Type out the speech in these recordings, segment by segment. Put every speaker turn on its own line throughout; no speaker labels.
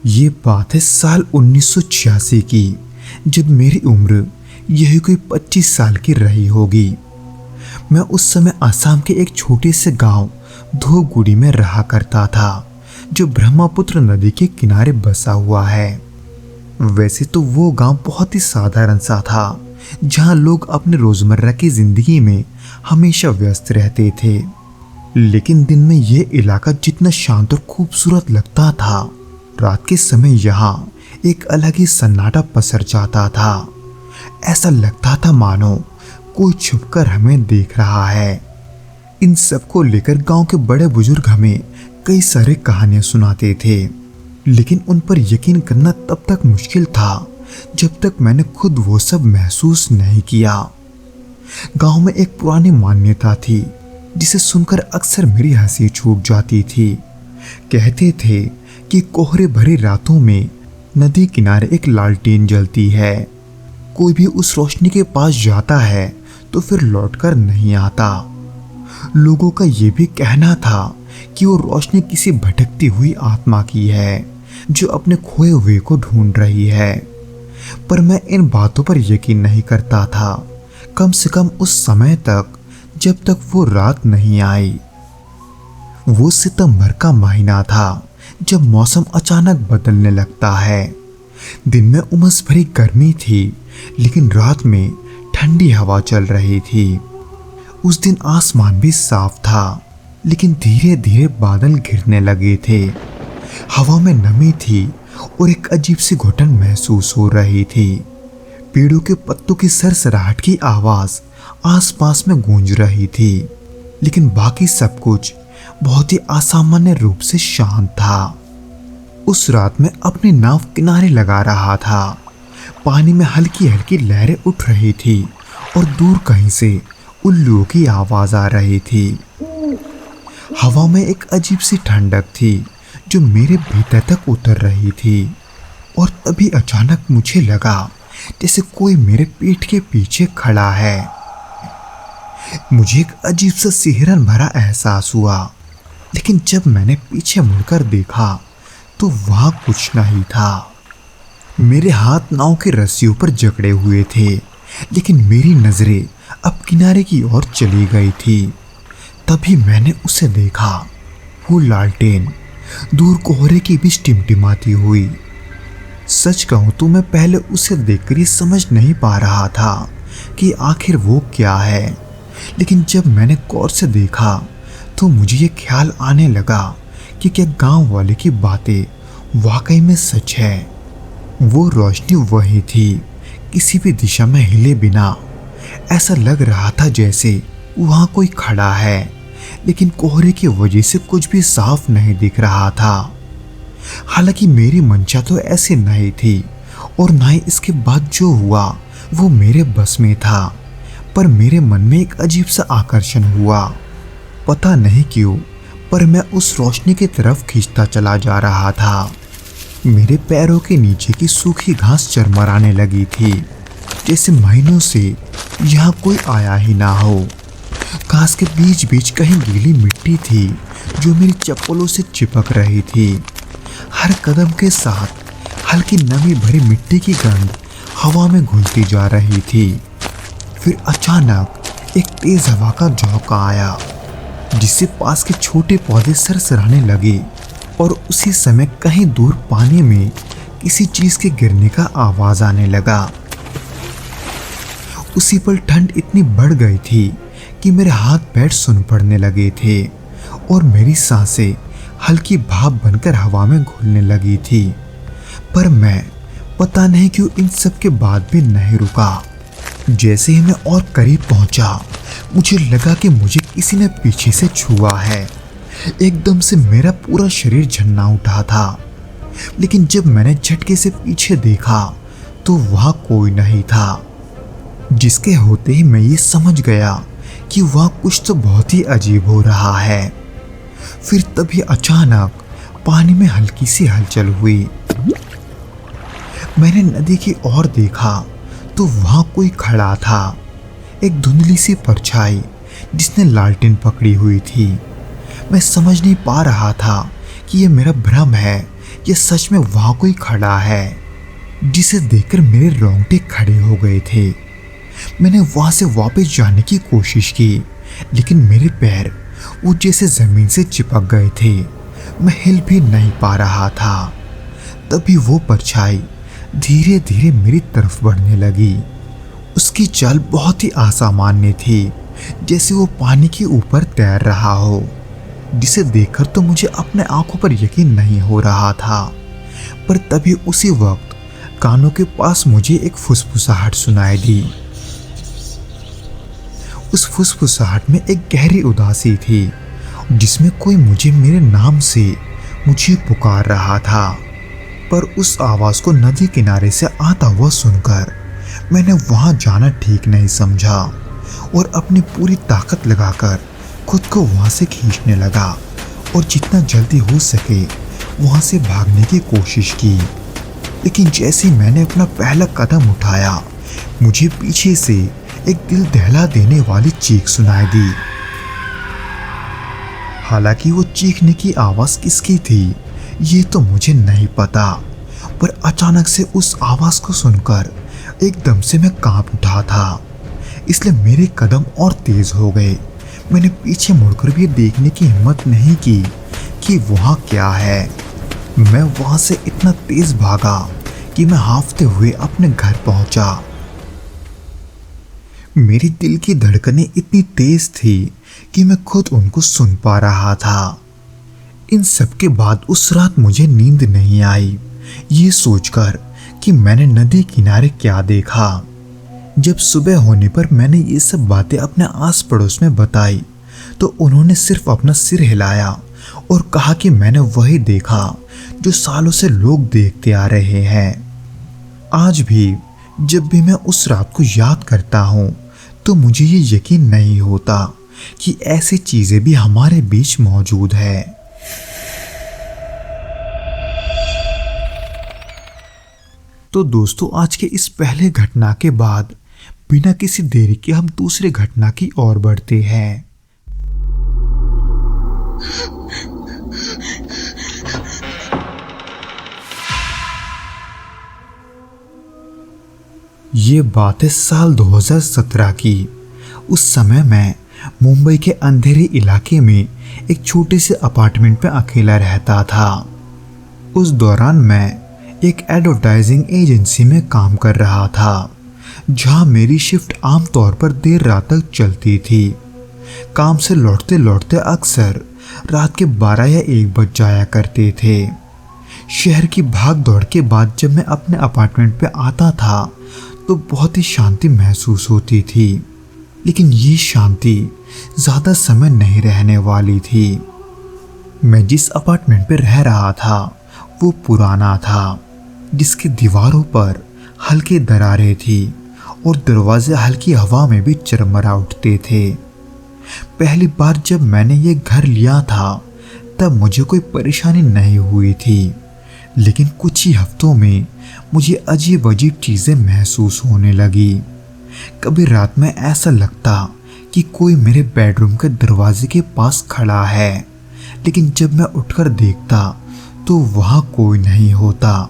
ये बात है साल 1986 की, जब मेरी उम्र यही कोई 25 साल की रही होगी। मैं उस समय असम के एक छोटे से गांव धोबगुड़ी में रहा करता था, जो ब्रह्मपुत्र नदी के किनारे बसा हुआ है। वैसे तो वो गांव बहुत ही साधारण सा था, जहां लोग अपने रोजमर्रा की जिंदगी में हमेशा व्यस्त रहते थे। लेकिन दिन में ये इलाका जितना शांत और खूबसूरत लगता था, रात के समय यहाँ एक अलग ही सन्नाटा पसर जाता था। ऐसा लगता था मानो कोई छुपकर हमें देख रहा है। इन सब को लेकर गांव के बड़े बुजुर्ग हमें कई सारे कहानियां सुनाते थे, लेकिन उन पर यकीन करना तब तक मुश्किल था जब तक मैंने खुद वो सब महसूस नहीं किया। गांव में एक पुरानी मान्यता थी, जिसे सुनकर अक्सर मेरी हंसी छूट जाती थी। कहते थे कि कोहरे भरी रातों में नदी किनारे एक लालटेन जलती है। कोई भी उस रोशनी के पास जाता है तो फिर लौटकर नहीं आता। लोगों का ये भी कहना था कि वो रोशनी किसी भटकती हुई आत्मा की है, जो अपने खोए हुए को ढूंढ रही है। पर मैं इन बातों पर यकीन नहीं करता था, कम से कम उस समय तक जब तक वो रात नहीं आई। वो सितंबर का महीना था, जब मौसम अचानक बदलने लगता है। दिन में उमस भरी गर्मी थी, लेकिन रात में ठंडी हवा चल रही थी। उस दिन आसमान भी साफ था, लेकिन धीरे धीरे बादल घिरने लगे थे। हवा में नमी थी और एक अजीब सी घुटन महसूस हो रही थी। पेड़ों के पत्तों की सरसराहट की आवाज आसपास में गूंज रही थी, लेकिन बाकी सब कुछ बहुत ही असामान्य रूप से शांत था। उस रात में अपनी नाव किनारे लगा रहा था। पानी में हल्की हल्की लहरें उठ रही थी और दूर कहीं से उल्लुओं की आवाज आ रही थी। हवा में एक अजीब सी ठंडक थी, जो मेरे भीतर तक उतर रही थी। और तभी अचानक मुझे लगा जैसे कोई मेरे पीठ के पीछे खड़ा है। मुझे एक अजीब सा सिहरन भरा एहसास हुआ, लेकिन जब मैंने पीछे मुड़कर देखा तो वहां कुछ नहीं था। मेरे हाथ नाव के रस्सियों पर जकड़े हुए थे, लेकिन मेरी नजरें अब किनारे की ओर चली गई थी। तभी मैंने उसे देखा, वो लालटेन दूर कोहरे के बीच टिमटिमाती हुई। सच कहूं तो मैं पहले उसे देखकर ये समझ नहीं पा रहा था कि आखिर वो क्या है, लेकिन जब मैंने गौर से देखा तो मुझे ये ख्याल आने लगा कि क्या गांव वाले की बातें वाकई में सच है। वो रोशनी वही थी, किसी भी दिशा में हिले बिना। ऐसा लग रहा था जैसे वहां कोई खड़ा है, लेकिन कोहरे की वजह से कुछ भी साफ नहीं दिख रहा था। हालांकि मेरी मंशा तो ऐसी नहीं थी, और ना ही इसके बाद जो हुआ वो मेरे बस में था। पर मेरे मन में एक अजीब सा आकर्षण हुआ। पता नहीं क्यों, पर मैं उस रोशनी की तरफ खींचता चला जा रहा था। मेरे पैरों के नीचे की सूखी घास चरमराने लगी थी, जैसे महीनों से यहाँ कोई आया ही ना हो। घास के बीच बीच कहीं गीली मिट्टी थी, जो मेरी चप्पलों से चिपक रही थी। हर कदम के साथ हल्की नमी भरी मिट्टी की गंध हवा में घुलती जा रही थी। फिर अचानक एक तेज हवा का झोंका आया, जिससे पास के छोटे पौधे सरसराने लगे, और उसी समय कहीं दूर पानी में किसी चीज के गिरने का आवाज आने लगा। उसी पल ठंड इतनी बढ़ गई थी कि मेरे हाथ पैर सुन पड़ने लगे थे, और मेरी सांसें हल्की भाप बनकर हवा में घुलने लगी थी। पर मैं पता नहीं क्यों इन सब के बाद भी नहीं रुका। जैसे ही मैं और करीब पहुंचा, मुझे लगा कि मुझे किसी ने पीछे से छुआ है। एकदम से मेरा पूरा शरीर झन्ना उठा था, लेकिन जब मैंने झटके से पीछे देखा तो वहां कोई नहीं था। जिसके होते ही मैं ये समझ गया कि वहां कुछ तो बहुत ही अजीब हो रहा है। फिर तभी अचानक पानी में हल्की सी हलचल हुई। मैंने नदी की ओर देखा तो वहां कोई खड़ा था, एक धुंधली सी परछाई जिसने लालटेन पकड़ी हुई थी। मैं समझ नहीं पा रहा था कि यह मेरा भ्रम है ये सच में वहां कोई खड़ा है, जिसे देखकर मेरे रोंगटे खड़े हो गए थे। मैंने वहां से वापस जाने की कोशिश की, लेकिन मेरे पैर वो जैसे जमीन से चिपक गए थे। मैं हिल भी नहीं पा रहा था। तभी वो परछाई धीरे धीरे मेरी तरफ बढ़ने लगी। उसकी चाल बहुत ही असामान्य थी, जैसे वो पानी के ऊपर तैर रहा हो, जिसे देखकर तो मुझे अपने आंखों पर यकीन नहीं हो रहा था। पर तभी उसी वक्त कानों के पास मुझे एक फुसफुसाहट सुनाई दी। उस फुसफुसाहट में एक गहरी उदासी थी, जिसमें कोई मुझे मेरे नाम से मुझे पुकार रहा था। पर उस आवाज को नदी किनारे से आता हुआ सुनकर मैंने वहां जाना ठीक नहीं समझा और अपनी पूरी ताकत लगाकर खुद को वहां से खींचने लगा और जितना जल्दी हो सके वहां से भागने की कोशिश की। लेकिन जैसे ही मैंने अपना पहला कदम उठाया, मुझे पीछे से एक दिल दहला देने वाली चीख सुनाई दी। हालांकि वो चीखने की आवाज किसकी थी ये तो मुझे नहीं पता, पर अचानक से उस आवाज को सुनकर एकदम से मैं कांप उठा था, इसलिए मेरे कदम और तेज हो गए। मैंने पीछे मुड़कर भी देखने की हिम्मत नहीं की कि वहां क्या है। मैं वहां से इतना तेज भागा कि मैं हांफते हुए अपने घर पहुंचा। मेरी दिल की धड़कनें इतनी तेज थी कि मैं खुद उनको सुन पा रहा था। इन सब के बाद उस रात मुझे नींद नहीं आई, ये सोचकर कि मैंने नदी किनारे क्या देखा। जब सुबह होने पर मैंने ये सब बातें अपने आस पड़ोस में बताई तो उन्होंने सिर्फ अपना सिर हिलाया और कहा कि मैंने वही देखा जो सालों से लोग देखते आ रहे हैं। आज भी जब भी मैं उस रात को याद करता हूँ तो मुझे ये यकीन नहीं होता कि ऐसी चीजें भी हमारे बीच मौजूद है। तो दोस्तों, आज के इस पहले घटना के बाद बिना किसी देरी के हम दूसरे घटना की ओर बढ़ते हैं। ये बात है साल 2017 की। उस समय मैं मुंबई के अंधेरे इलाके में एक छोटे से अपार्टमेंट में अकेला रहता था। उस दौरान मैं एक एडवर्टाइजिंग एजेंसी में काम कर रहा था, जहां मेरी शिफ्ट आमतौर पर देर रात तक चलती थी। काम से लौटते लौटते अक्सर रात के 12 या 1 बज जाया करते थे। शहर की भाग दौड़ के बाद जब मैं अपने अपार्टमेंट पे आता था तो बहुत ही शांति महसूस होती थी, लेकिन ये शांति ज़्यादा समय नहीं रहने वाली थी। मैं जिस अपार्टमेंट पे रह रहा था वो पुराना था, जिसकी दीवारों पर हल्की दरारें थी और दरवाजे हल्की हवा में भी चरमरा उठते थे। पहली बार जब मैंने ये घर लिया था तब मुझे कोई परेशानी नहीं हुई थी, लेकिन कुछ ही हफ्तों में मुझे अजीब अजीब चीज़ें महसूस होने लगी। कभी रात में ऐसा लगता कि कोई मेरे बेडरूम के दरवाजे के पास खड़ा है, लेकिन जब मैं उठकर देखता तो वहाँ कोई नहीं होता।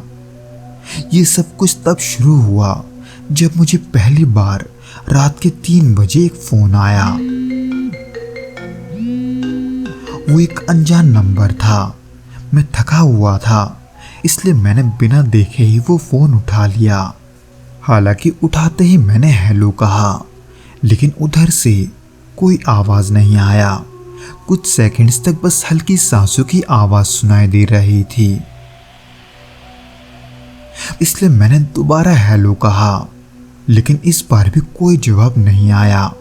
ये सब कुछ तब शुरू हुआ जब मुझे पहली बार रात के 3 बजे एक फ़ोन आया। वो एक अनजान नंबर था। मैं थका हुआ था, इसलिए मैंने बिना देखे ही वो फ़ोन उठा लिया। हालांकि उठाते ही मैंने हेलो कहा, लेकिन उधर से कोई आवाज़ नहीं आया। कुछ सेकंड्स तक बस हल्की सांसों की आवाज़ सुनाई दे रही थी। इसलिए मैंने दोबारा हेलो कहा, लेकिन इस बार भी कोई जवाब नहीं आया।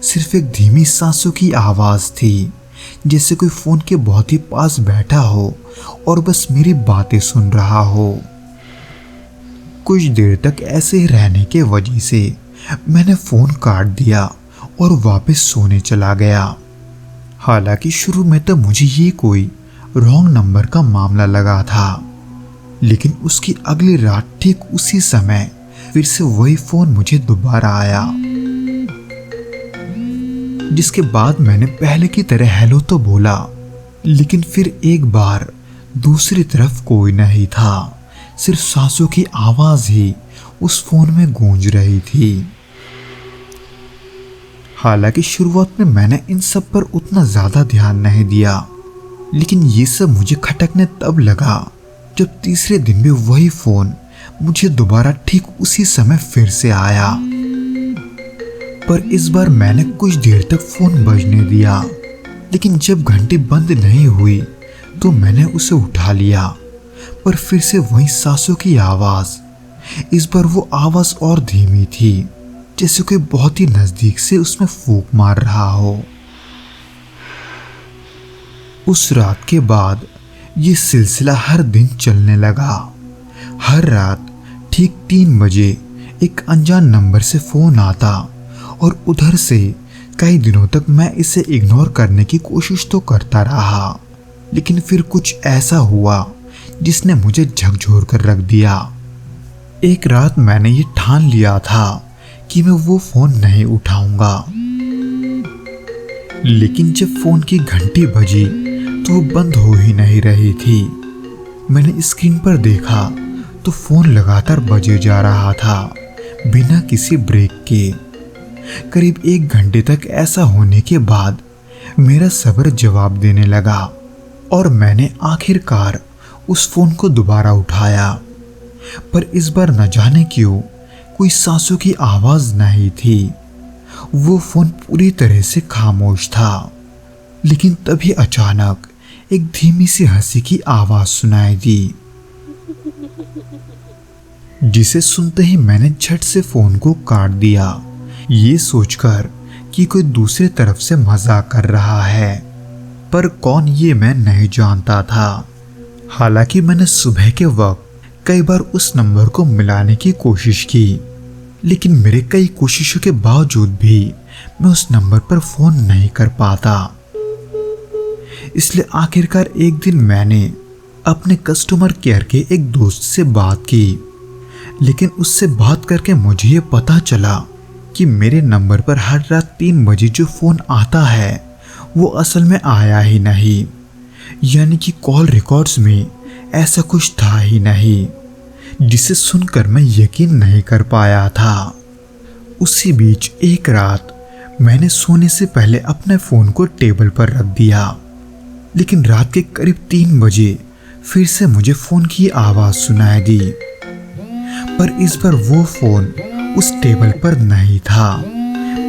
सिर्फ एक धीमी सांसों की आवाज़ थी, जैसे कोई फ़ोन के बहुत ही पास बैठा हो और बस मेरी बातें सुन रहा हो। कुछ देर तक ऐसे ही रहने के वजह से मैंने फ़ोन काट दिया और वापस सोने चला गया। हालांकि शुरू में तो मुझे ये कोई रॉन्ग नंबर का मामला लगा था, लेकिन उसकी अगली रात ठीक उसी समय फिर से वही फ़ोन मुझे दोबारा आया, जिसके बाद मैंने पहले की तरह हेलो तो बोला, लेकिन फिर एक बार दूसरी तरफ कोई नहीं था, सिर्फ सांसों की आवाज ही उस फोन में गूंज रही थी। हालांकि शुरुआत में मैंने इन सब पर उतना ज्यादा ध्यान नहीं दिया, लेकिन ये सब मुझे खटकने तब लगा जब तीसरे दिन भी वही फोन मुझे दोबारा ठीक उसी समय फिर से आया। पर इस बार मैंने कुछ देर तक फोन बजने दिया, लेकिन जब घंटी बंद नहीं हुई तो मैंने उसे उठा लिया। पर फिर से वही सांसों की आवाज। इस बार वो आवाज और धीमी थी, जैसे कोई बहुत ही नजदीक से उसमें फूंक मार रहा हो। उस रात के बाद ये सिलसिला हर दिन चलने लगा। हर रात ठीक 3 बजे एक अनजान नंबर से फोन आता और उधर से कई दिनों तक मैं इसे इग्नोर करने की कोशिश तो करता रहा, लेकिन फिर कुछ ऐसा हुआ जिसने मुझे झकझोर कर रख दिया। एक रात मैंने ये ठान लिया था कि मैं वो फोन नहीं उठाऊंगा, लेकिन जब फोन की घंटी बजी तो वो बंद हो ही नहीं रही थी। मैंने स्क्रीन पर देखा तो फोन लगातार बजे जा रहा था, बिना किसी ब्रेक के। करीब 1 घंटे तक ऐसा होने के बाद मेरा सब्र जवाब देने लगा और मैंने आखिरकार उस फोन को दोबारा उठाया। पर इस बार न जाने क्यों कोई सांसों की आवाज नहीं थी। वो फोन पूरी तरह से खामोश था, लेकिन तभी अचानक एक धीमी सी हंसी की आवाज सुनाई दी, जिसे सुनते ही मैंने झट से फोन को काट दिया, ये सोचकर कि कोई दूसरी तरफ से मजाक कर रहा है। पर कौन ये मैं नहीं जानता था। हालांकि मैंने सुबह के वक्त कई बार उस नंबर को मिलाने की कोशिश की, लेकिन मेरे कई कोशिशों के बावजूद भी मैं उस नंबर पर फोन नहीं कर पाता। इसलिए आखिरकार एक दिन मैंने अपने कस्टमर केयर के एक दोस्त से बात की, लेकिन उससे बात करके मुझे ये पता चला कि मेरे नंबर पर हर रात 3 बजे जो फोन आता है वो असल में आया ही नहीं, यानी कि कॉल रिकॉर्ड्स में ऐसा कुछ था ही नहीं, जिसे सुनकर मैं यकीन नहीं कर पाया था। उसी बीच एक रात मैंने सोने से पहले अपने फोन को टेबल पर रख दिया, लेकिन रात के करीब 3 बजे फिर से मुझे फोन की आवाज सुनाई दी। पर इस बार वो फोन उस टेबल पर नहीं था,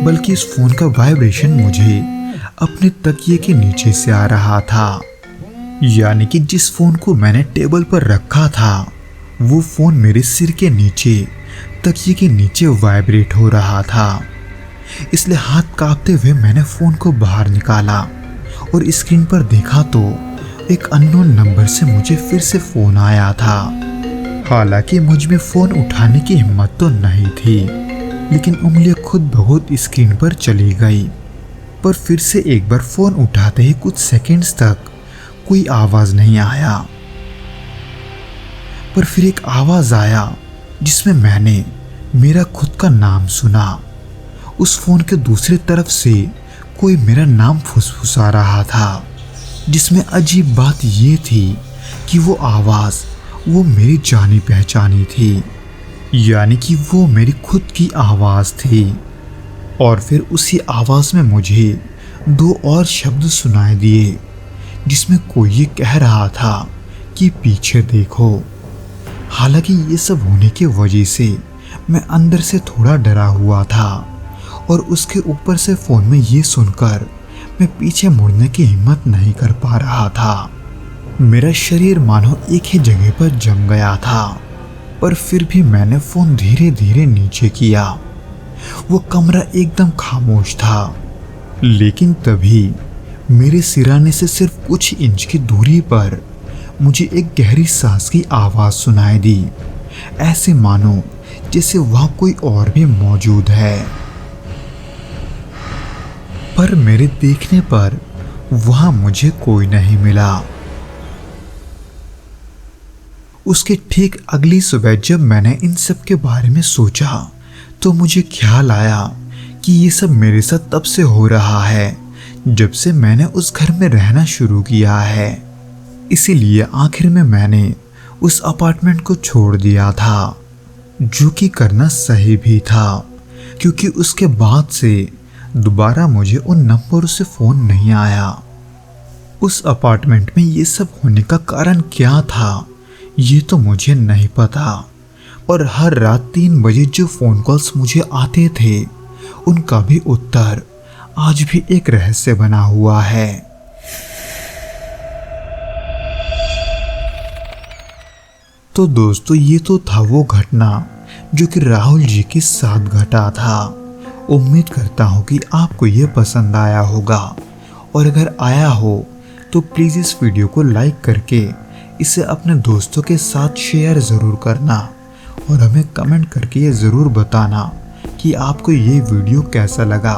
बल्कि इस फोन का वाइब्रेशन मुझे अपने तकिए के नीचे से आ रहा था। यानी कि जिस फोन को मैंने टेबल पर रखा था वो फोन मेरे सिर के नीचे तकिए के नीचे वाइब्रेट हो रहा था। इसलिए हाथ कांपते हुए मैंने फोन को बाहर निकाला और स्क्रीन पर देखा तो एक अननोन नंबर से मुझे फिर से फोन आया था। हालांकि मुझ में फोन उठाने की हिम्मत तो नहीं थी, लेकिन उंगलियां खुद ब खुद स्क्रीन पर चली गई। पर फिर से एक बार फोन उठाते ही कुछ सेकंड्स तक कोई आवाज नहीं आया। पर फिर एक आवाज आया जिसमें मैंने मेरा खुद का नाम सुना। उस फोन के दूसरी तरफ से कोई मेरा नाम फुसफुसा रहा था, जिसमें अजीब बात ये थी कि वो आवाज वो मेरी जानी पहचानी थी, यानी कि वो मेरी खुद की आवाज थी। और फिर उसी आवाज में मुझे 2 और शब्द सुनाई दिए, जिसमें कोई ये कह रहा था कि पीछे देखो। हालांकि ये सब होने की वजह से मैं अंदर से थोड़ा डरा हुआ था, और उसके ऊपर से फोन में ये सुनकर मैं पीछे मुड़ने की हिम्मत नहीं कर पा रहा था। मेरा शरीर मानो एक ही जगह पर जम गया था। पर फिर भी मैंने फोन धीरे धीरे नीचे किया। वो कमरा एकदम खामोश था, लेकिन तभी मेरे सिराने से सिर्फ कुछ इंच की दूरी पर मुझे एक गहरी सांस की आवाज सुनाई दी, ऐसे मानो जैसे वहां कोई और भी मौजूद है। पर मेरे देखने पर वहां मुझे कोई नहीं मिला। उसके ठीक अगली सुबह जब मैंने इन सब के बारे में सोचा तो मुझे ख्याल आया कि ये सब मेरे साथ तब से हो रहा है जब से मैंने उस घर में रहना शुरू किया है। इसीलिए आखिर में मैंने उस अपार्टमेंट को छोड़ दिया था, जो कि करना सही भी था, क्योंकि उसके बाद से दोबारा मुझे उन नंबरों से फ़ोन नहीं आया। उस अपार्टमेंट में ये सब होने का कारण क्या था, ये तो मुझे नहीं पता। और हर रात 3 बजे जो फ़ोन कॉल्स मुझे आते थे, उनका भी उत्तर आज भी एक रहस्य बना हुआ है। तो दोस्तों, ये तो था वो घटना जो कि राहुल जी के साथ घटा था। उम्मीद करता हूँ कि आपको ये पसंद आया होगा, और अगर आया हो तो प्लीज़ इस वीडियो को लाइक करके इसे अपने दोस्तों के साथ शेयर ज़रूर करना, और हमें कमेंट करके ये ज़रूर बताना कि आपको ये वीडियो कैसा लगा।